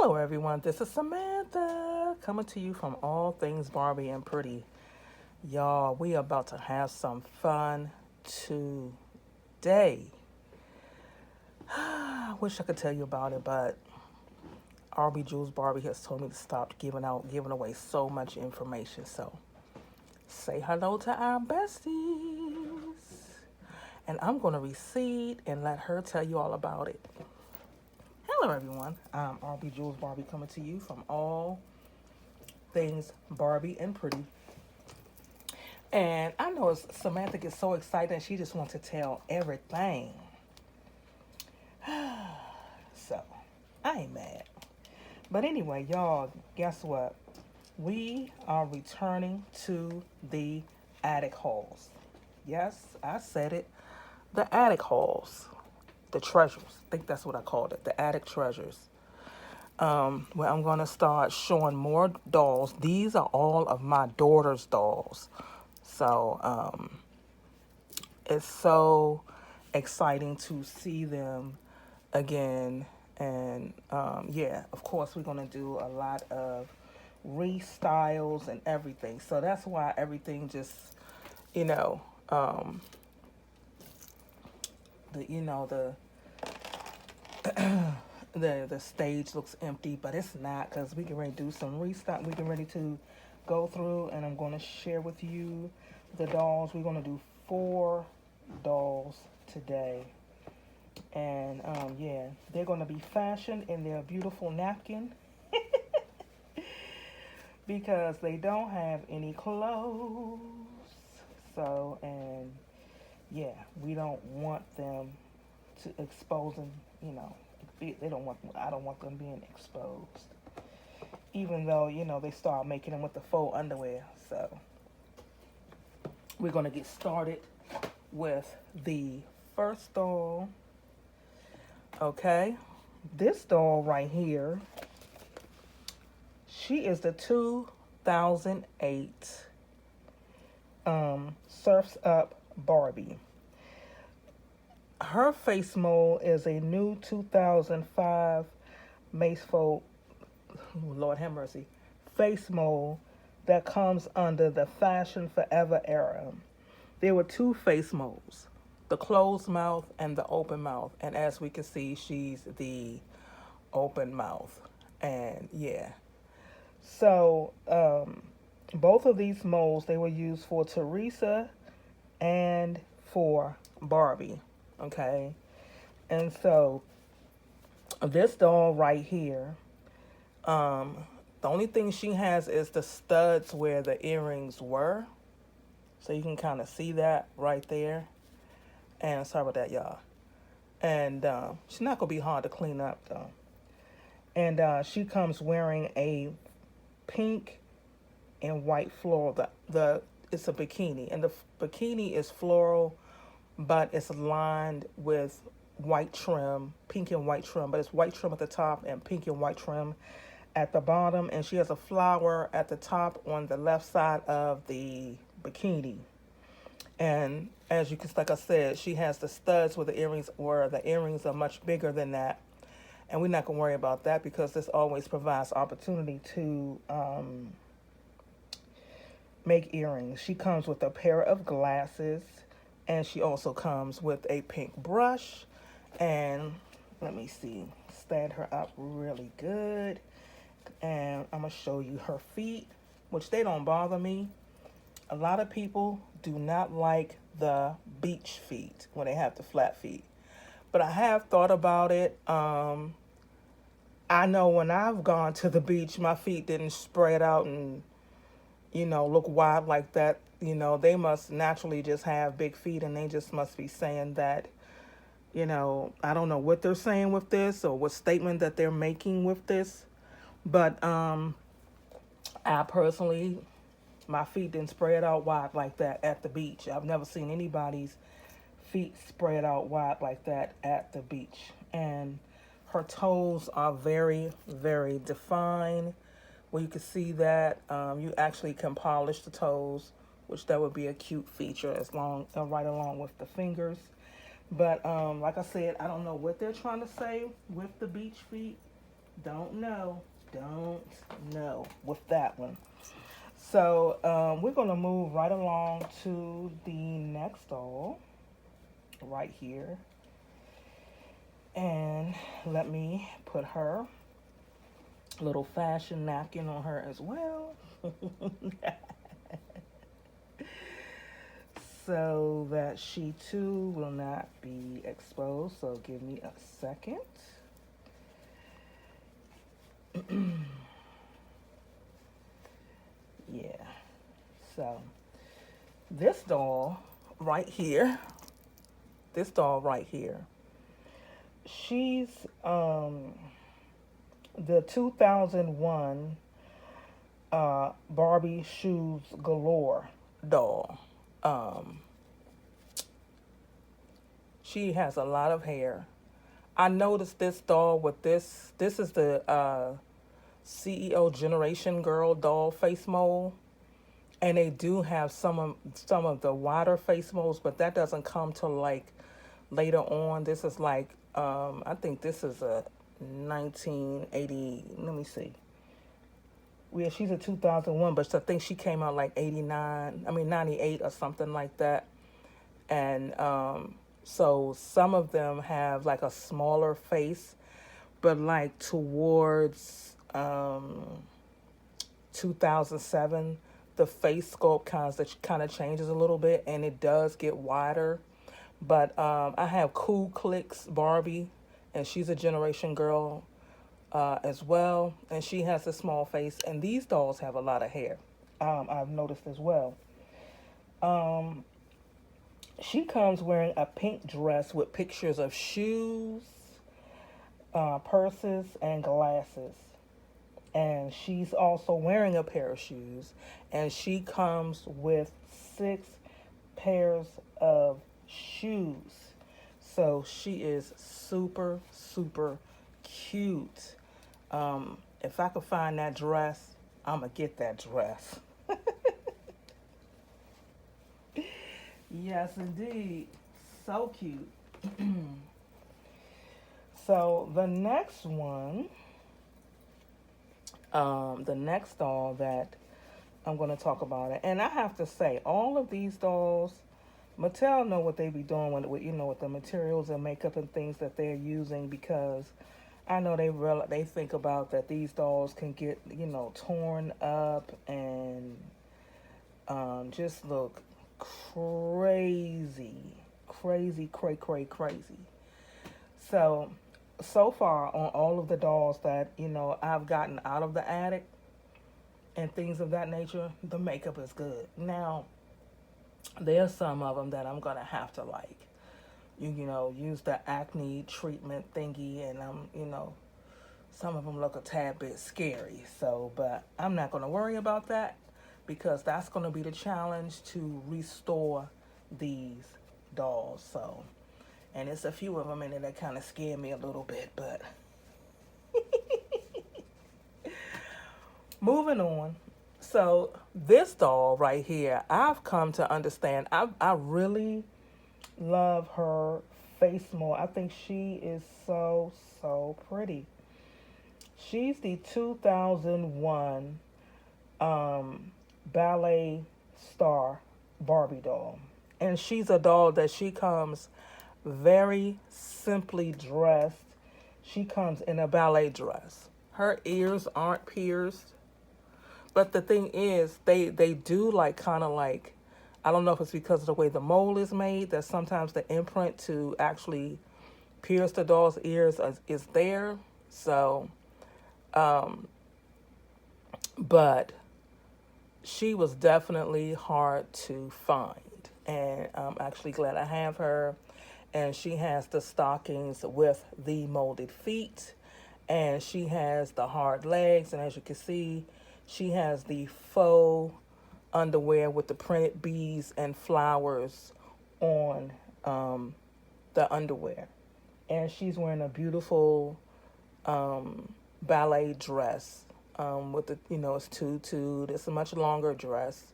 Hello, everyone. This is Samantha coming to you from All Things Barbie and Pretty. Y'all, we are about to have some fun today. I wish I could tell you about it, but RB Jules Barbie has told me to stop giving away so much information. So say hello to our besties. And I'm going to recede and let her tell you all about it. Hello, everyone. I'm RB Jules Barbie coming to you from All Things Barbie and Pretty. And I know Samantha gets so excited and she just wants to tell everything. So, I ain't mad. But anyway, y'all, guess what? We are returning to the attic halls. Yes, I said it. The attic halls. The treasures. I think that's what I called it. The attic treasures. Where I'm going to start showing more dolls. These are all of my daughter's dolls. So it's so exciting to see them again. And yeah, of course, we're going to do a lot of restyles and everything. So that's why everything just, you know, the the stage looks empty, but it's not because we can ready to do some restock. We can ready to go through, and I'm going to share with you the dolls. We're going to do 4 dolls today, and yeah, they're going to be fashioned in their beautiful napkin because they don't have any clothes. So, and yeah, we don't want them to expose them, they don't want, I don't want them being exposed. Even though, they start making them with the faux underwear. So we're going to get started with the first doll. Okay. This doll right here, she is the 2008 Surf's Up Barbie. Her face mold is a new 2005 Macefo, Lord have mercy, face mold that comes under the Fashion Forever era. There were 2 face molds, the closed mouth and the open mouth. And as we can see, she's the open mouth. And yeah. So both of these molds, they were used for Teresa and for Barbie. Okay, and so this doll right here, the only thing she has is the studs where the earrings were. So you can kind of see that right there. And sorry about that, y'all. And she's not going to be hard to clean up, though. And she comes wearing a pink and white floral. It's a bikini. And the bikini is floral, but it's lined with white trim, pink and white trim, but it's white trim at the top and pink and white trim at the bottom. And she has a flower at the top on the left side of the bikini. And as you can, like I said, she has the studs where the earrings are much bigger than that. And we're not going to worry about that because this always provides opportunity to make earrings. She comes with a pair of glasses. And she also comes with a pink brush. And let me see, stand her up really good. And I'm going to show you her feet, which they don't bother me. A lot of people do not like the beach feet when they have the flat feet. But I have thought about it. I know when I've gone to the beach, my feet didn't spread out and, look wide like that. They must naturally just have big feet and they just must be saying that, I don't know what they're saying with this or what statement that they're making with this. But I personally, my feet didn't spread out wide like that at the beach. I've never seen anybody's feet spread out wide like that at the beach. And her toes are very, very defined. Well, you can see that you actually can polish the toes, which that would be a cute feature right along with the fingers. But like I said, I don't know what they're trying to say with the beach feet, Don't know. Don't know with that one. So we're going to move right along to the next doll right here. And let me put her little fashion napkin on her as well. So that she too will not be exposed. So give me a second. Yeah. So this doll right here, this doll right here, she's the 2001 Barbie Shoes Galore doll. Um, she has a lot of hair. I noticed this doll with this. This is the CEO Generation Girl doll face mold, and they do have some of the wider face molds, but that doesn't come till like later on. This is like I think this is a 1980. Let me see. Yeah, she's a 2001, but I think she came out like 89. I mean 98 or something like that. And so some of them have like a smaller face, but like towards 2007, the face sculpt kind of changes a little bit, and it does get wider. But I have Cool Clicks Barbie, and she's a generation girl as well, and she has a small face. And these dolls have a lot of hair. I've noticed as well. Um, she comes wearing a pink dress with pictures of shoes, purses, and glasses. And she's also wearing a pair of shoes, and she comes with 6 pairs of shoes. So she is super, super cute. If I could find that dress, I'm going to get that dress. Yes, indeed. So cute. So the next doll that I'm going to talk about it, and I have to say, all of these dolls, Mattel know what they be doing with the materials and makeup and things that they're using, because I know they think about that these dolls can get torn up and just look crazy, crazy, crazy. So far on all of the dolls that I've gotten out of the attic and things of that nature, the makeup is good. Now there's some of them that I'm gonna have to use the acne treatment thingy, and some of them look a tad bit scary. So, but I'm not gonna worry about that, because that's gonna be the challenge to restore these dolls. So, and it's a few of them in it that kind of scare me a little bit, but moving on. So this doll right here, I've come to understand. I really love her face mold. I think she is so, so pretty. She's the 2001 ballet star Barbie doll. And she's a doll that she comes very simply dressed. She comes in a ballet dress. Her ears aren't pierced. But the thing is, they do kind of like, I don't know if it's because of the way the mold is made, that sometimes the imprint to actually pierce the doll's ears is there. So, but she was definitely hard to find. And I'm actually glad I have her. And she has the stockings with the molded feet. And she has the hard legs. And as you can see, she has the faux underwear with the printed bees and flowers on the underwear. And she's wearing a beautiful ballet dress with it's tutued. It's a much longer dress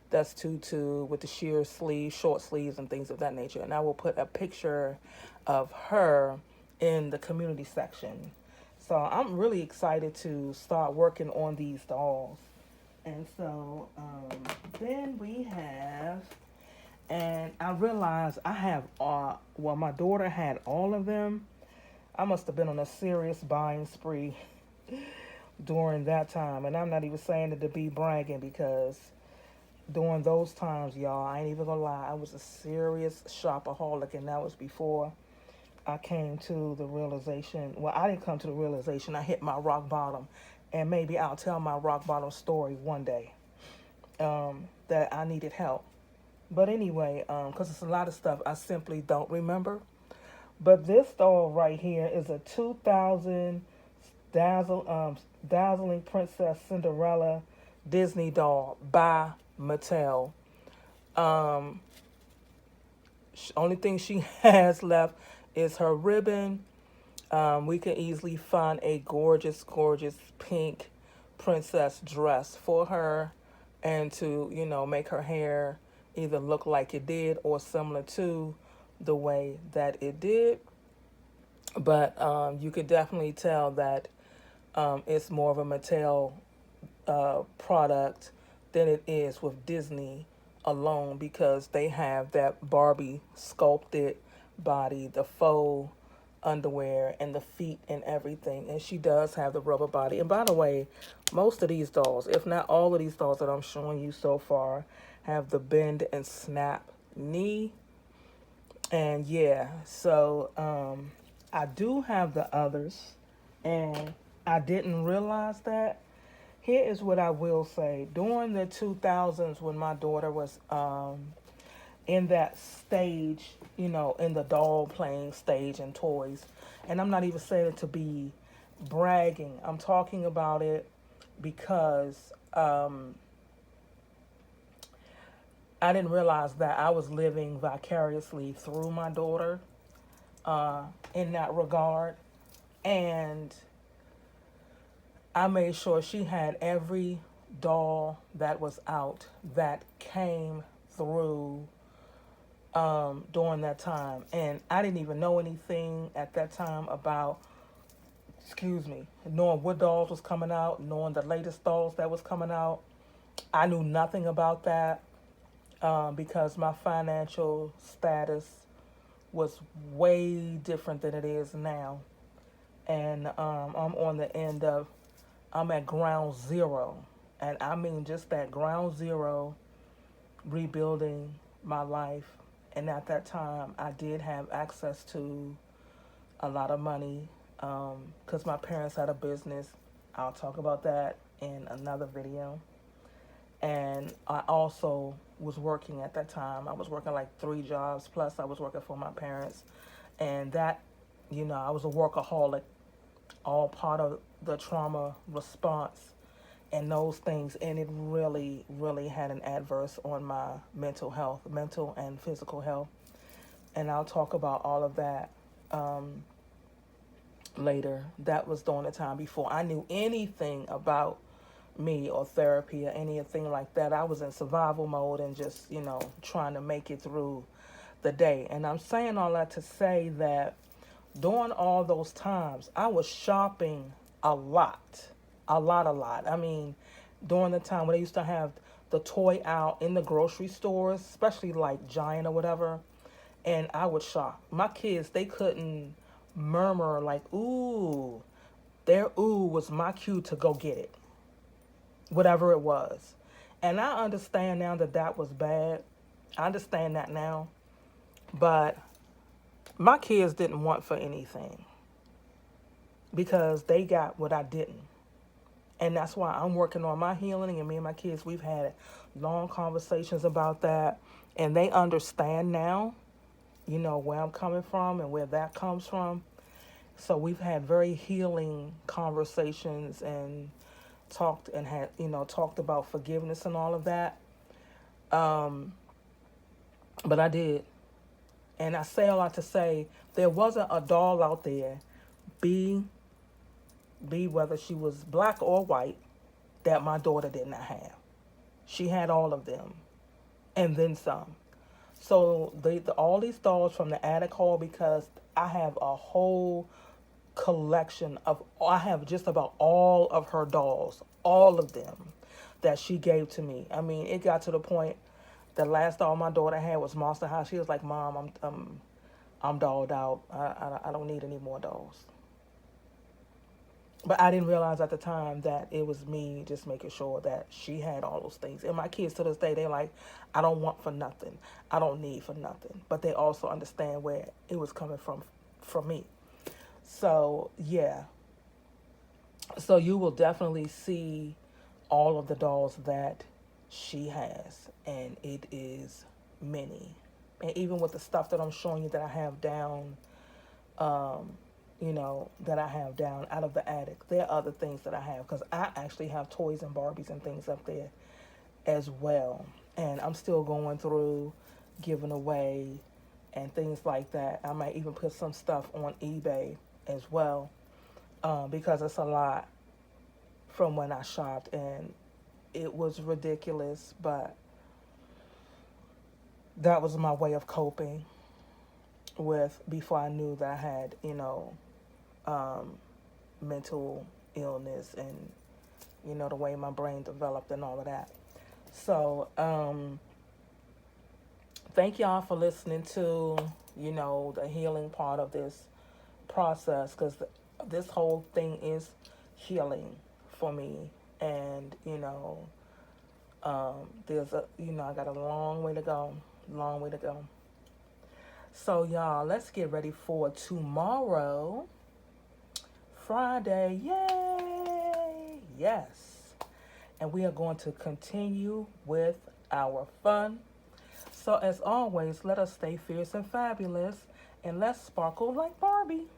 that's tutu with the sheer sleeves, short sleeves, and things of that nature. And I will put a picture of her in the community section So I'm really excited to start working on these dolls. And so then we have, and I realized I have, well, my daughter had all of them. I must have been on a serious buying spree during that time. And I'm not even saying it to be bragging because during those times, y'all, I ain't even gonna lie, I was a serious shopaholic, and that was before I came to the realization. Well, I didn't come to the realization. I hit my rock bottom, and maybe I'll tell my rock bottom story one day. That I needed help. But anyway, because it's a lot of stuff I simply don't remember. But this doll right here is a 2000 dazzling Princess Cinderella Disney doll by Mattel. Um, Only thing she has left is her ribbon. We can easily find a gorgeous, gorgeous pink princess dress for her, and to, make her hair either look like it did or similar to the way that it did. But you could definitely tell that it's more of a Mattel product than it is with Disney alone, because they have that Barbie sculpted body, the faux underwear, and the feet and everything. And she does have the rubber body. And by the way, most of these dolls, if not all of these dolls that I'm showing you so far, have the bend and snap knee. And yeah, so I do have the others, and I didn't realize that. Here is what I will say. During the 2000s, when my daughter was in that stage, in the doll playing stage and toys, and I'm not even saying it to be bragging. I'm talking about it because I didn't realize that I was living vicariously through my daughter in that regard. And I made sure she had every doll that was out that came through during that time. And I didn't even know anything at that time about, knowing what dolls was coming out, knowing the latest dolls that was coming out. I knew nothing about that because my financial status was way different than it is now. And I'm on the end of, I'm at ground zero. And I mean just that ground zero, rebuilding my life. And at that time, I did have access to a lot of money because my parents had a business. I'll talk about that in another video. And I also was working at that time. I was working like 3 jobs, plus I was working for my parents. And that, I was a workaholic, all part of the trauma response and those things. And it really, really had an adverse on my mental health, mental and physical health. And I'll talk about all of that later. That was during the time before I knew anything about me or therapy or anything like that. I was in survival mode and just, trying to make it through the day. And I'm saying all that to say that during all those times, I was shopping a lot. A lot. I mean, during the time when they used to have the toy out in the grocery stores, especially like Giant or whatever, and I would shop. My kids, they couldn't murmur like, ooh. Their ooh was my cue to go get it, whatever it was. And I understand now that that was bad. I understand that now. But my kids didn't want for anything because they got what I didn't. And that's why I'm working on my healing. And me and my kids, we've had long conversations about that. And they understand now, where I'm coming from and where that comes from. So we've had very healing conversations and talked about forgiveness and all of that. But I did. And I say a lot to say there wasn't a doll out there, be whether she was black or white, that my daughter did not have. She had all of them, and then some. So all these dolls from the attic hall, because I have a whole collection of, I have just about all of her dolls, all of them that she gave to me. I mean, it got to the point, the last doll my daughter had was Monster High. She was like, "Mom, I'm dolled out. I don't need any more dolls." But I didn't realize at the time that it was me just making sure that she had all those things. And my kids to this day, they're like, "I don't want for nothing. I don't need for nothing." But they also understand where it was coming from me. So yeah. So you will definitely see all of the dolls that she has, and it is many. And even with the stuff that I'm showing you that I have down, um, that I have down out of the attic, there are other things that I have because I actually have toys and Barbies and things up there as well. And I'm still going through giving away and things like that. I might even put some stuff on eBay as well, because it's a lot from when I shopped, and it was ridiculous, but that was my way of coping with, before I knew that I had, um, mental illness, and, the way my brain developed and all of that. So, thank y'all for listening to, the healing part of this process, because this whole thing is healing for me. And, there's I got a long way to go. Long way to go. So, y'all, let's get ready for tomorrow, Friday. Yay! Yes. And we are going to continue with our fun. So, as always, let us stay fierce and fabulous, and let's sparkle like Barbie.